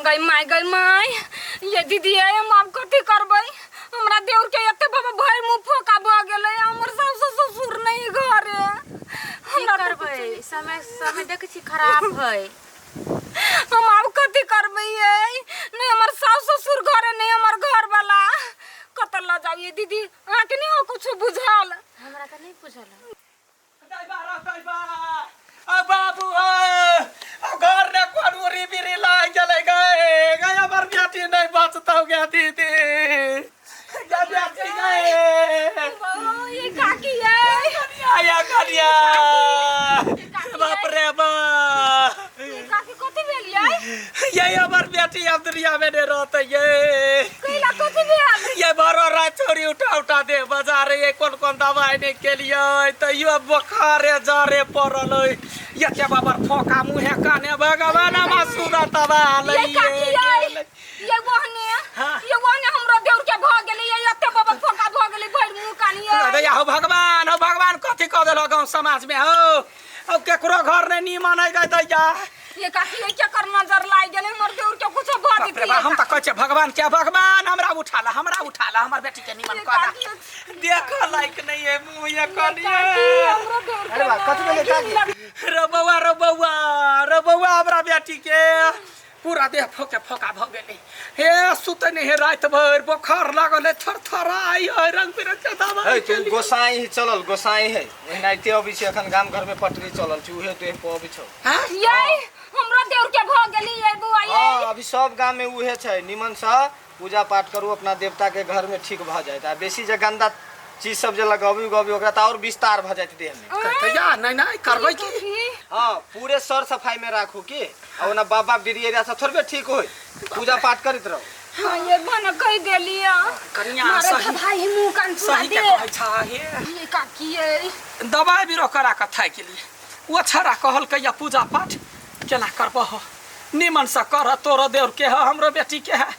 गई माय ये दीदी हम अब कथी करबै हमरा देउर के एते बाबा भर मुंह फोका भ गेलै हमर सास ससुर नहीं घरे की करबै समय समय देख छी खराब है हम अब कथी करबै नहीं हमर सास ससुर घरे नहीं हमर घर वाला कतल ल जाऊ ये दीदी आ के नहीं हो कुछ बुझाल हमरा त नहीं बुझल बाबू घर ने कोनूरी बिरी लाग चले गए गया मर बेटी नहीं बचता गया दीदी क्या बेटी गए ये काकी है आया करिया बाप रे बा ये काकी कथी भेलियै ये हमर बेटी अब दुनिया में नहीं रहते ये कैला कथी भेल ये बरो रात चोरी उठा दे बाजार ये कौन दवाई नहीं के लिए तो यो बुखार जरे पड़ल ये के बाबर फोका मुहे काने भगवान मा सूरत वाले ये वहने हमरो देउर के भ गेलै ये एते बाबा फोका भ गेलै भर मुंह कानी अरे हो भगवान कथि क देल गांव समाज में हो अब केकरो घर ने नी मानै गय दैया ये काकी ये क्या कर नजर लाग गेलै हमर देउर के कुछ भ बाप रे बा हम त कहै छै भगवान हमरा उठाला हमर बेटी के निमन करा देख लायक नहीं है मुंह ये कनिया हमरो देउर के कथि भेलै काकी रे बौआ हमरा बेटी के पूरा देह फोका भ गेलै हे सुते नहीं है रात भर बुखार लागल है थरथराई है रंग बिरंग के दवा है तू गोसाई ही चलल गोसाई है एनाइते अभी से एखन गाम घर में पटरी चलल छी उहे देह पे अभी छौ हां ये हमरो देउर के भ गेलै ये बुआ ये हां अभी सब गाम में उहे छै निमन से पूजा पाठ करू अपना देवता के घर में ठीक भ जाइत आ बेसी जे गंदा चीज सब जे लगाबी ओकरा त और विस्तार भ जाइत देह में कहतैया नहीं करबै की हां पूरे सर सफाई में राखू की आ ओना बाबा बिरिया से थोड़बे ठीक होय पूजा पाठ करत रहो हां ये बन कह देलिया कनिया मारे सही भाई मुंह कान छुआ सही दे के कहै छा हे ये काकी ये दवाई बिरो करा के थाक गेली ओ छरा कहल के या पूजा पाठ केना करबह निमन से कर तोरो देउर के है हमरो बेटी के है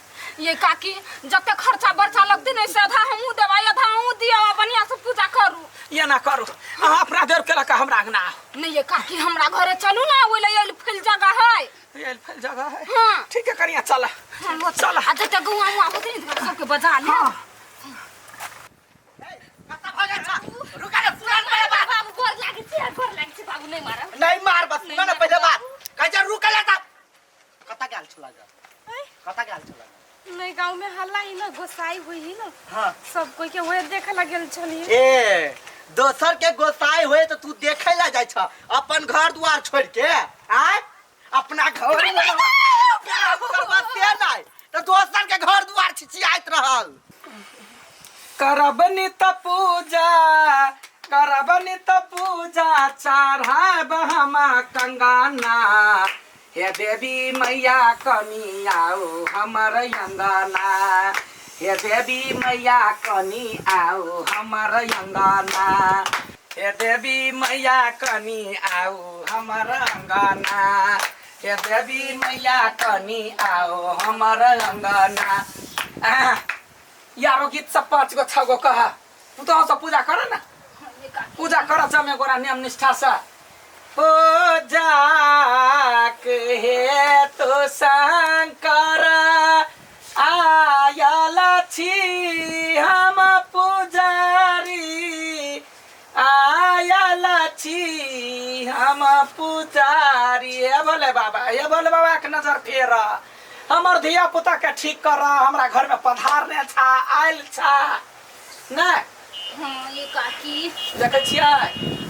ये काकी जते खर्चा बर्चा लगते नहीं से आधा हमू देवाई आधा हमू दिया बढ़िया से पूजा करू ये ना करू अहाँ अपना देउर के लका हमरा अंगना नहीं ये काकी हमरा घरे चलू ना ओइ ले फैल जगह है ये फैल जगह है हां ठीक है कनिया चल चल आ जते गौआ हुआ होते नहीं सबके बजा ले कत्ता भ गेल छ रुका रे पुरान वाला बाबू गोर लागे छी बाबू नहीं मारा नहीं मार बस सुन ना पहले बात कह जा रुका ले कत्ता गेल छला जा कत्ता गेल छला नहीं गांव में हल्ला ही ना गोसाई हुई ही ना हां सब कोई के ओए देखे लगल छली ए दोसर के गोसाई होए तो तू देखे ला जाय छ अपन घर द्वार छोड़ के आय अपना घर में बसे नहीं तो दोसर के घर द्वार छिछियाइत रहल करबनी त पूजा चढ़ाब हम कंगना हे देवी मैया कनी आओ हमर अंगना हे देवी मैया कनी आओ हमर अंगना हे देवी मैया कनी आओ हमर अंगना हे देवी मैया कनी आओ हमर अंगना यारो गीत सब 5 गो 6 गो कहा तू तो सब पूजा कर ना पूजा कर जमे गोरा नियम निष्ठा से पूजा के हे तो शंकर आयल छी हम पुजारी आयल छी हम पुजारी ये बोले बाबा के नजर फेरा हमर धिया पुता के ठीक कर हमरा घर में पधारने छा आइल छा ना हां ये काकी देखे छियै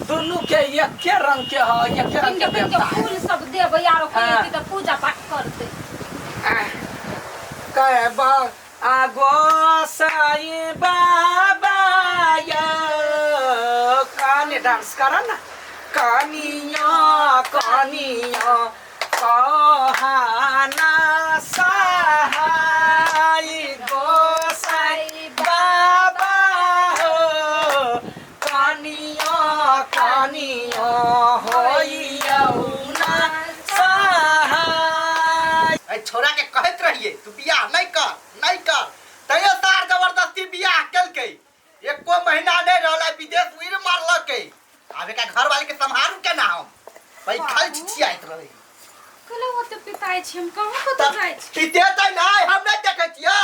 दुनू के एक के रंग के है एक के रंग के देवता है फूल सब देब यारो कोई त पूजा पाठ करते कहे बा आगो साई बाबा यो काने डांस कर ना कनिया कहना सहाय गोसाई बाबा हो कनिया होइयौना सहाय ए छोरा के कहत रहिए तू बियाह नहीं कर तैयो तार जबरदस्ती बियाह केलकै एको महीना नहीं रहला विदेश उड़ मारलकै आबे का घर वाले के संभारू केना हम भाई खल छिछियाइत रही कल होते पिताई छी हम कहां को तब जाय छी पीते तो नहीं हम नहीं देखे छिया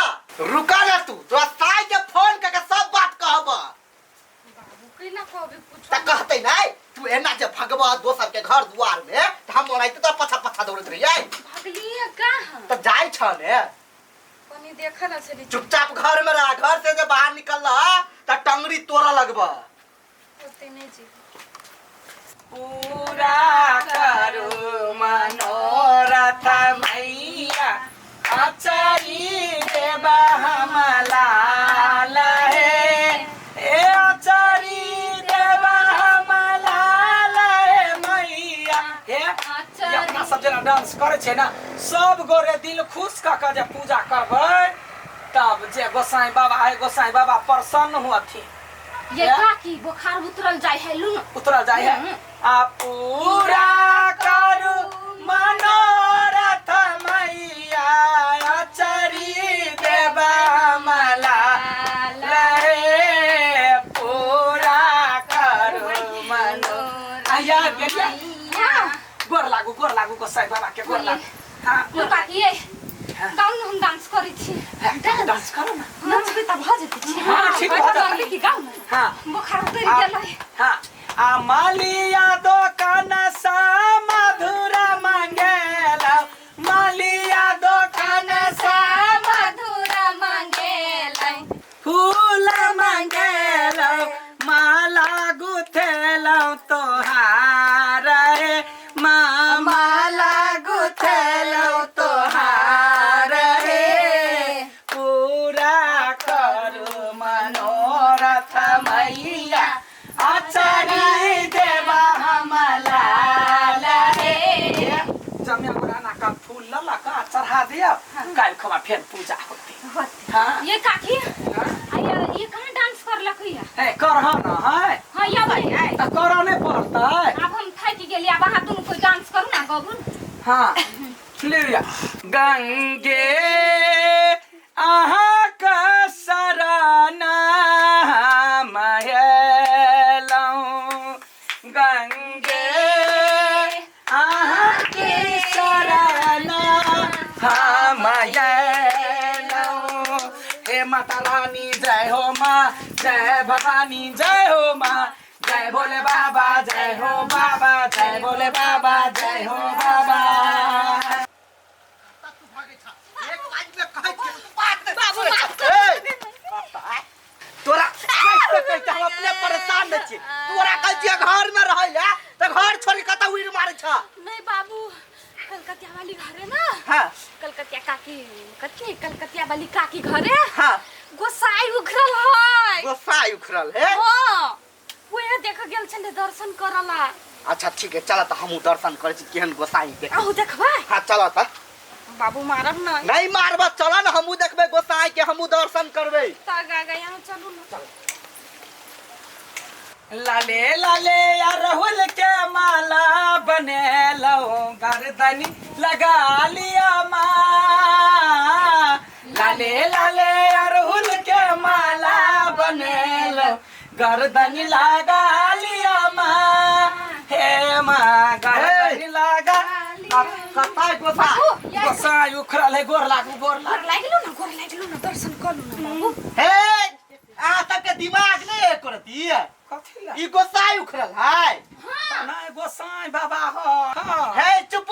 रुका ना तू दोस्ताई के फोन करके सब बात कहब बाबू कैला कहबे त पूछो कहते नहीं तू एना जे भगवा दोसर के घर दुआर में त हम ओनाइते तो पछा पछा दौड़त रहिए भगलिए कहां त जाय छ ने कनी देखला से चुपचाप घर में रह घर से जे बाहर निकल त टंगरी तोरा लगबा होते नहीं जी पूरा करो मनोरथ मैया आचारी देवा हमला लहे ए आचारी देवा हमला लहे मैया हे ये अपना सब जना डांस करे छे ना सब गोरे दिल खुश क के जे पूजा करबै तब जे गोसाई बाबा है गोसाई बाबा प्रसन्न हुअथि ये काकी बुखार उतरल जाय है लू उतरा जाए है आ पूरा करू मनोरथ मैया आचरी देवा मला लहे पूरा करू मनोरथ आया गेलिया गोर लागू गोसाई बाबा के गोर लागू हां लू काकी ये गाउन हम डांस करै छी डांस करो ना नाच भी त भ जेतै छी हाँ, ठीक है बात है। गाउन की गाउन हां बुखार उतर गेलै हाँ आ मालिया दुकान सा मधुरा मंगेला मालिया दुकान सा मधुरा मांगेलै फूल मंगेला माला गुथेला तोहार रे माला गुथेला तोहार रे पूरा करू मनोरथ मैया आचरी देवा हमला लहे जमिया गुराना का फूल लला का चढ़ा दिया काल खमा फिर पूजा होती हाँ ये काकी ये कहां डांस करलक या है करह न है हां या भाई त करह नहीं पड़ता है अब हम थाकी गेली अब अहाँ दुनु कोई डांस करू ना गबुन हाँ लिया गंगे आहा का सराना महलौ गंगे आहा के सराना महलौ हे माता रानी जय हो माँ जय भवानी जय हो माँ जय भोले बाबा जय हो बाबा जय भोले बाबा जय हो बाबा तोरा कैसे हम अपने परेशान न छी तोरा कहै घर में रहै ले त घर छोड़ के त उड़ मारै छ नहीं बाबू कलकतिया वाली घर है ना हां कलकतिया काकी कथी कलकतिया वाली काकी घर है हां गोसाई उखरल है गोसाई उखरल है हां ओए देख गेल छले दर्शन करला अच्छा ठीक है चला त हमहु दर्शन करे छी केहन गोसाई के आहू देखबा हां चला त बाबू मारब ना नहीं मारब चला न हमहु देखबे गोसाई के हमहु दर्शन करबे ता गागा यहाँ चलू ना लाले लाले या राहुल के माला बने लो गर्दनी लगा लिया माँ लाले लाले या राहुल के माला बने लो गर्दनी लगा लिया माँ हे माँ गर्दनी लगा कताई गोसाई गोसाई उखरल है गोर लागू गोर लागलू ना दर्शन करू ना बाबू हे आ तब के दिमाग नहीं करती कथी ला ई गोसाई उखरल है नहीं गोसाई बाबा हो हाँ हे चुप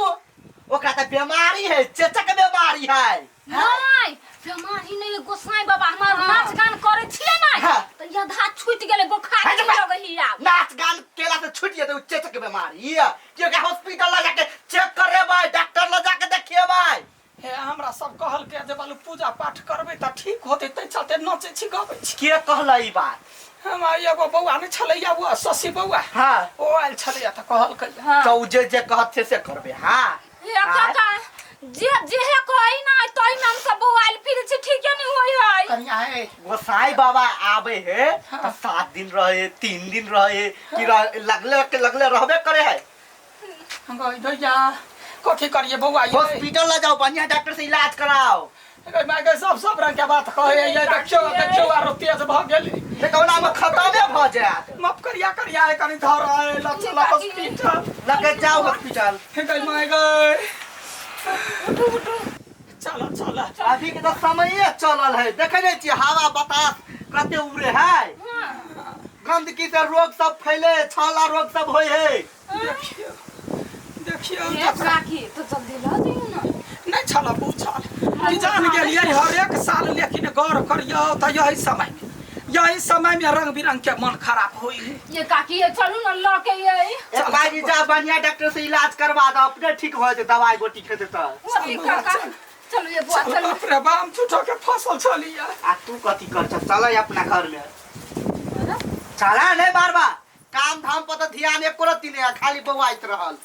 ओकरा त बीमारी है चेचक बीमारी है नहीं बीमारी नहीं गोसाई बाबा हमार नाच गान करे छिए ना हाँ। तो यह धा छूट गेले बुखार है नहीं लगही आब नाच गान केला से छूट जेते चेचक बीमारी क्योंकि हॉस्पिटल ले जाके चेक करेबै डॉक्टर ले जाके देखिएबै हे हमरा सब कहल के जे बालू पूजा पाठ करबे त ठीक होते तै चलते नचे छी गबै छी के कहला ई बात हम एगो बौआ ने छलैया वो शशि बौआ हां ओ आयल छलैया त कहल के तो जे कहत थे से करबे हां ये काका जे जे है कोई ना तोई नाम से बोआइल फिर से ठीक नहीं होई है कनिया है गोसाई बाबा आवे है तो 7 दिन रहे 3 दिन रहे कि लगले रहबे करे है हम गई दैया कथी करिए बौआ ये हॉस्पिटल ले जाओ बढ़िया डॉक्टर से इलाज कराओ मैं के सब रंग के बात कहे ये देखियो आ रोतिया से भाग गेली से कौना में खतमे भ जात माफ करिया है कनी धर आए चला हॉस्पिटल लगे जाओ हॉस्पिटल हे गई मैं गई उठू उठू चलो चलो अभी के तो समय चलल है देखे नहीं छी हवा बतास कते उड़े है गंदगी से रोग सब फैले छाला रोग सब होय है देखियो देखियो ये राखी तो जल्दी ला दियो ना नहीं छला पूछल कि जान गेलिए हर एक साल लेकिन गौर करियो तो यही समय में रंग बिरंग के मन खराब होई ये काकी ये चलू ना ला के ये एक बाजी जा बढ़िया डॉक्टर से इलाज करवा दो अपने ठीक हो जाए दवाई गोटी खेते तो ओती काका चलो ये बुआ चलो अपने बाम छुटो के फसल चलिया आ तू कथी कर चल अपना घर में चला नहीं बार बार काम धाम पर तो ध्यान एको रत्ती नहीं खाली बौआइत रहल